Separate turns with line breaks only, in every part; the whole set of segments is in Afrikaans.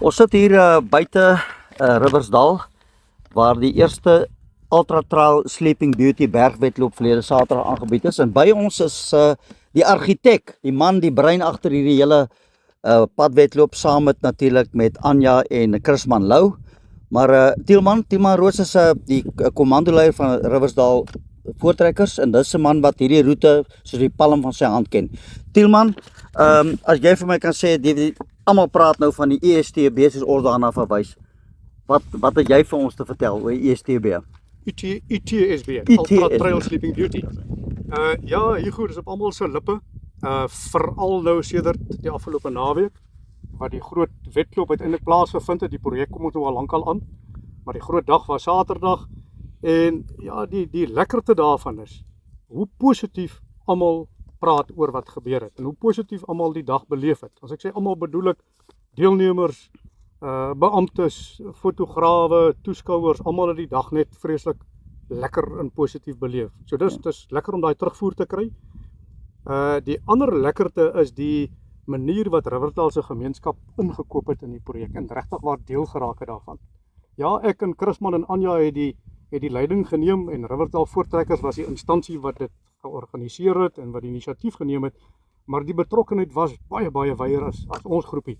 Ons sit hier buite Riversdal, waar die eerste Ultra Trail Sleeping Beauty bergwedloop verlede Saterdag aangebied is. En by ons is die argitek, die man, die brein agter hierdie hele padwedloop, saam met Anja en Chrisman Lou. Maar Tielman Roos is die kommandoleier van Riversdal Voortrekkers, en dis 'n man wat hierdie roete soos die palm van sy hand ken. Tielman, as jy vir my kan sê, almal praat nou van die ESTB soos ons daarna verwys. Wat het jy vir ons te vertel oor ESTB?
ITSB, Ultra Trail Sleeping Beauty. Ja, hier goed is op almal se lippe. Veral nou sedert die afgelope naweek, wat die groot wedloop uiteindelik plaasgevind het. Die projek kom ons nou al lankal aan, maar die groot dag was Saterdag. En ja, die lekkerte daarvan is hoe positief almal praat oor wat gebeur het en hoe positief almal die dag beleef het. As ek sê almal, bedoel ek deelnemers, beamptes, fotograwe, toeskouers, almal het die dag net vreeslik lekker en positief beleef. So dis lekker om daai terugvoer te kry. Die ander lekkerte is die manier wat Riversdal se gemeenskap ingekoop het in die projek en regtig waar deel geraak het daarvan. Ja, ek en Chrisman en Anja het die leiding geneem, en Riversdal Voortrekkers was die instansie wat dit georganiseer het en wat die inisiatief geneem het, maar die betrokkenheid was baie wyer as ons groepie.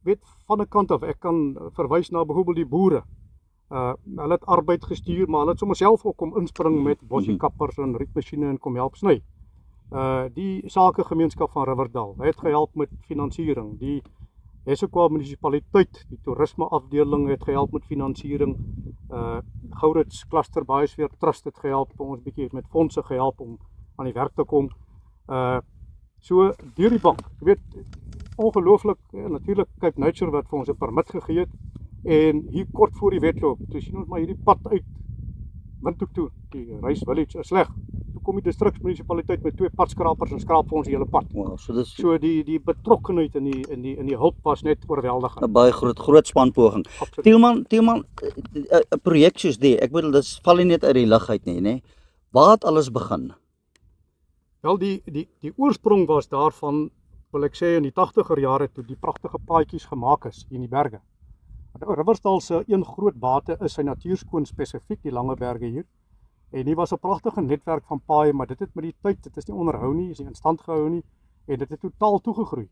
Weet, van 'n kant af, ek kan verwys na byvoorbeeld die boere. Hulle het arbeid gestuur, maar hulle het sommer self ook kom inspring met bossiekappers en rietmasjiene en kom help sny. Die sakegemeenskap van Riversdal het gehelp met finansiering. Die Essequa munisipaliteit, die toerisme afdeling het gehelp met finansiering. Gourits Cluster Biosfeer Trust het gehelp, ons bietjie met fondse gehelp om aan die werk te kom. So deur die bank, jy weet, ongelooflik, natuurlik Cape Nature wat vir ons 'n permit gegee het. En hier kort voor die wedloop, toe sien ons maar hierdie pad uit Windhoek toe, die Rice Village is sleg. Toe kom die distriksmunisipaliteit met 2 padskrapers en skraap vir ons die hele pad.
Wow,
so die betrokkenheid in die hulp was net oorweldigend.
'n baie groot spanpoging. Tielman, 'n projek soos die, ek bedoel, dit val nie net uit die lug uit nie, né? Waar het alles begin?
Wel, die oorsprong was daarvan, wil ek sê, in die 80er jare toe die pragtige paadjies gemaak is in die berge. Riversdal se een groot bate is sy natuurskoon spesifiek, die lange berge hier. En hier was 'n pragtige netwerk van paaie, maar dit het met die tyd, dit is nie onderhou nie, is nie in stand gehou nie, en dit het totaal toegegroei.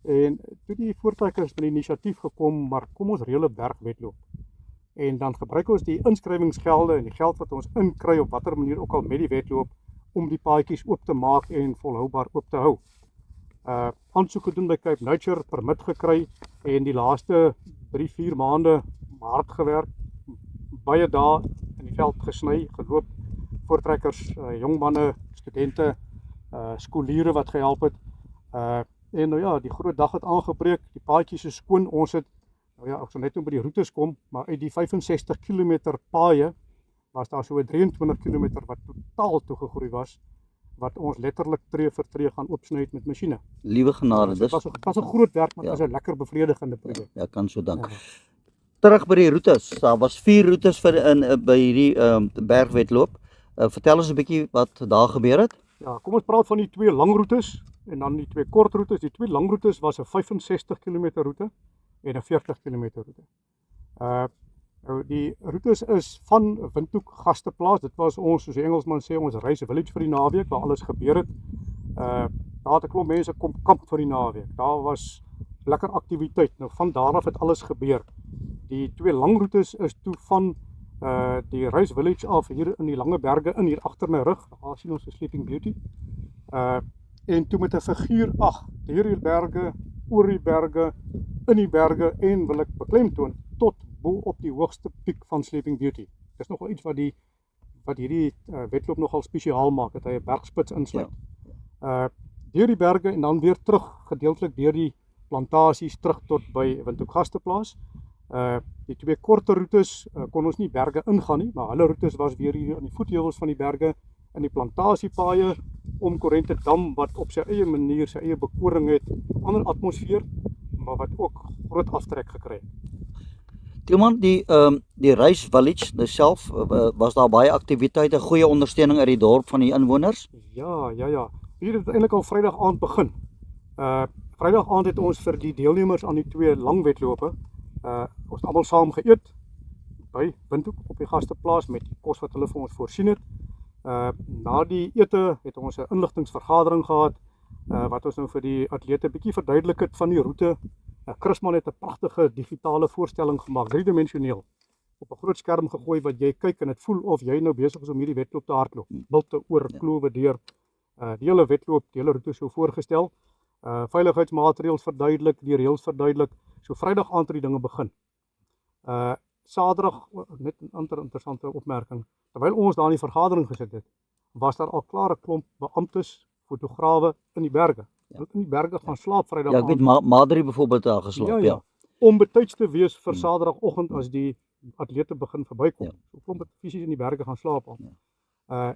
En toe die Voortrekkers met die inisiatief gekom, maar kom ons reël 'n bergwedloop. En dan gebruik ons die inskrywingsgelde en die geld wat ons inkry op watter manier ook al met die wedloop, om die paadjies oop te maak en volhoubaar oop te hou. Aansoek gedoen by Cape Nature, permit gekry, en die laaste 3-4 maande hard gewerk, baie dae in die veld gesny, geloop, Voortrekkers, jong manne, studente, skooliere wat gehelp het. En nou ja, die groot dag het aangebreek, die paadjies is skoon, ons het, nou ja, ek sal net by die roetes kom, maar uit die 65 km paaie, was daar so 23 km wat totaal toegegroei was, wat ons letterlik tree vir tree gaan oopsny met masjiene.
Liewe genade,
Dit was 'n groot werk, maar dit was 'n lekker bevredigende projek.
Ja, kan so dank. Terug by die roetes, daar was 4 roetes by hierdie bergwedloop. Vertel ons 'n bietjie wat daar gebeur het.
Ja, kom ons praat van die 2 lang roetes en dan die 2 kort roetes. Die 2 lang roetes was 'n 65 km roete en 'n 40 km roete. Die roetes is van Windhoek Gasteplaas. Dit was ons, soos die Engelsman sê, ons Rice Village vir die naweek waar alles gebeur het. Daar het 'n klomp mense kom kamp vir die naweek. Daar was lekker aktiwiteit. Nou van daar af het alles gebeur. Die 2 lang roetes is toe van die Rice Village af hier in die lange berge in, hier agter my rug. Daar sien ons 'n Sleeping Beauty. En toe met 'n figuur deur die berge, oor die berge, in die berge, en wil ek beklemtoon tot bo op die hoogste piek van Sleeping Beauty. Dis nogal iets wat hierdie wedloop nogal spesiaal maak, dat hy 'n bergspits insluit. Deur die berge en dan weer terug, gedeeltelik deur die plantasies terug tot by Windhoek Gasteplaas. Die 2 korte roetes kon ons nie berge ingaan nie, maar hulle roetes was weer hier aan die voetheuwels van die berge, in die plantasiepaaie, om Korrentedam, wat op sy eie manier, sy eie bekoring het, ander atmosfeer, maar wat ook groot aftrek gekry het.
Tielman, die Rice Village self, was daar baie aktiwiteite, goeie ondersteuning uit die dorp van die inwoners?
Ja. Hier het eintlik al Vrydag aand begin. Vrydag aand het ons vir die deelnemers aan die 2 lang wedlope, ons het almal saam geëet by Windhoek op die gasteplaas met die kos wat hulle vir ons voorsien het. Na die ete het ons 'n inligtingsvergadering gehad, wat ons nou vir die atlete bietjie verduidelik het van die roete. Chrisman het 'n pragtige digitale voorstelling gemaak, 3-dimensioneel, op 'n groot skerm gegooi wat jy kyk en dit voel of jy nou besig is om hierdie wedloop te hardloop. Bilte oor, klowe deur, die hele wedloop, die hele roete so voorgestel. Veiligheidsmaatreëls verduidelik, die reëls verduidelik. So Vrydag aand het die dinge begin. Saterdag, net 'n ander interessante opmerking, terwyl ons daar in die vergadering gesit het, was daar al klaar 'n klomp beamptes, fotograwe in die berge. Hulle het in die berge gaan slaap Vrydag
Ja, ek weet Madri byvoorbeeld daar geslaap, ja.
Om betyds te wees vir Saterdagoggend as die atlete begin verbykom.
Ja.
So klomp het fisies in die berge gaan slaap al.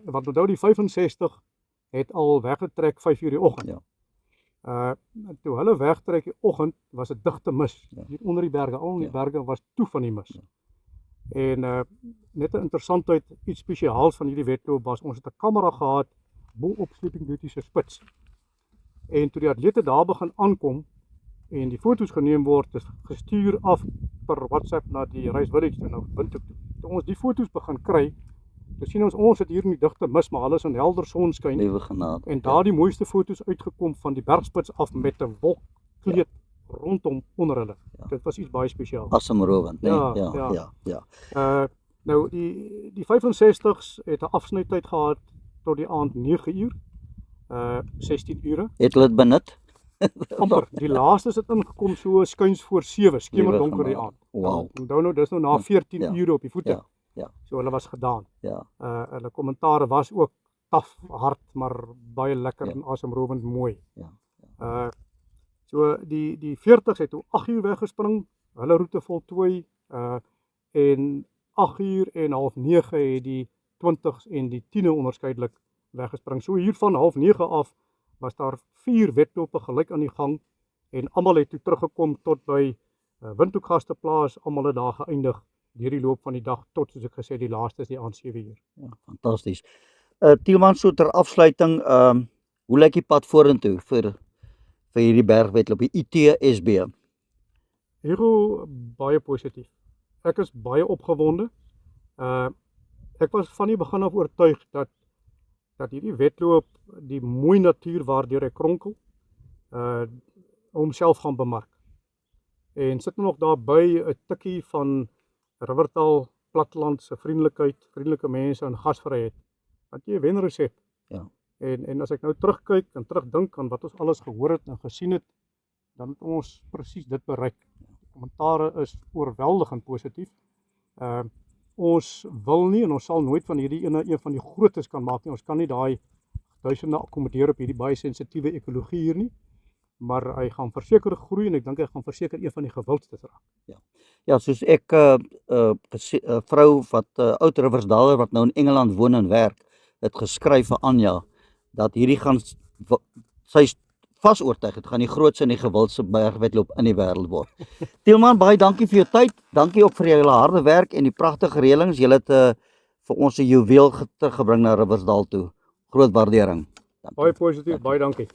Want onthou die 65 het al weggetrek 5:00 die oggend.
Ja.
Toe hulle wegtrek die oggend, was dit digte mis.
Ja.
Hier onder die berge, al in die berge was toe van die mis.
Ja.
En net 'n interessantheid, iets spesiaals van hierdie wedloop was, ons het 'n kamera gehad bo op Sleeping Beauty se spits. En toe die atlete daar begin aankom en die foto's geneem word, is gestuur af per WhatsApp na die Rice Village toe, nou Windhoek toe. Toe ons die foto's begin kry, toe sien ons het hier in die digte mis, maar hulle is in helder sonskyn.
Liewe genade.
En daar die mooiste foto's uitgekom van die bergspits af met 'n wolkkleed rondom onder hulle. Dit was iets baie spesiaals.
Asemrowend, nee.
Ja. Nou die 65's het 'n afsnytyd gehad tot die aand 9:00, 16 ure.
Het hulle dit benut?
Amper, die laaste het ingekom so skuins voor 7, skemerdonker die aand.
Wow.
Onthou nou, dis nou na 14 ure op die voete.
Ja.
So hulle was gedaan.
Ja.
Hulle kommentare was ook taaf, hard, maar baie lekker en asemrowend mooi.
Ja.
So die 40's het toe 8:00 weggespring, hulle roete voltooi, en 8:00 en 8:30 het die 20's en die 10e onderskeidelik weggespring. So hier van 8:30 af was daar 4 wedlope gelyk aan die gang en almal het toe teruggekom tot by Windhoek gasteplaas, almal het daar geëindig deur die loop van die dag tot, soos ek gesê, die laaste is die aand 7:00.
Ja, fantasties. Tielman, so ter afsluiting, hoe lyk die pad vorentoe vir hierdie bergwedloop, die ITSB?
Hugo, baie positief. Ek is baie opgewonde. Ek was van die begin af oortuig dat hierdie wedloop die mooi natuur waardeur hy kronkel, homself gaan bemark. En sit nog daarby 'n tikkie van Rivertal platteland se vriendelikheid, vriendelike mense en gasvryheid. Want jy 'n wenresep.
Ja.
En as ek nou terugkyk en terugdink aan wat ons alles gehoor het en gesien het, dan het ons presies dit bereik. Die kommentare is oorweldigend positief. Ons wil nie en ons sal nooit van hierdie een van die grootes kan maak nie. Ons kan nie daai duisende akkommodeer op hierdie baie sensitiewe ekologie hier nie. Maar hy gaan verseker groei en ek dink hy gaan verseker een van die gewildstes raak.
Ja, soos ek 'n vrou wat Oud Riversdal wat nou in Engeland woon en werk, het geskryf vir Anja dat hierdie gaan, sy's vas oortuig, dit gaan die grootste en die gewildste bergwedloop in die wêreld word. Tielman, baie dankie vir jou tyd. Dankie ook vir julle harde werk en die pragtige reëlings. Julle het vir ons 'n juweel teruggebring na Riversdal toe. Groot waardering.
Baie positief, baie dankie.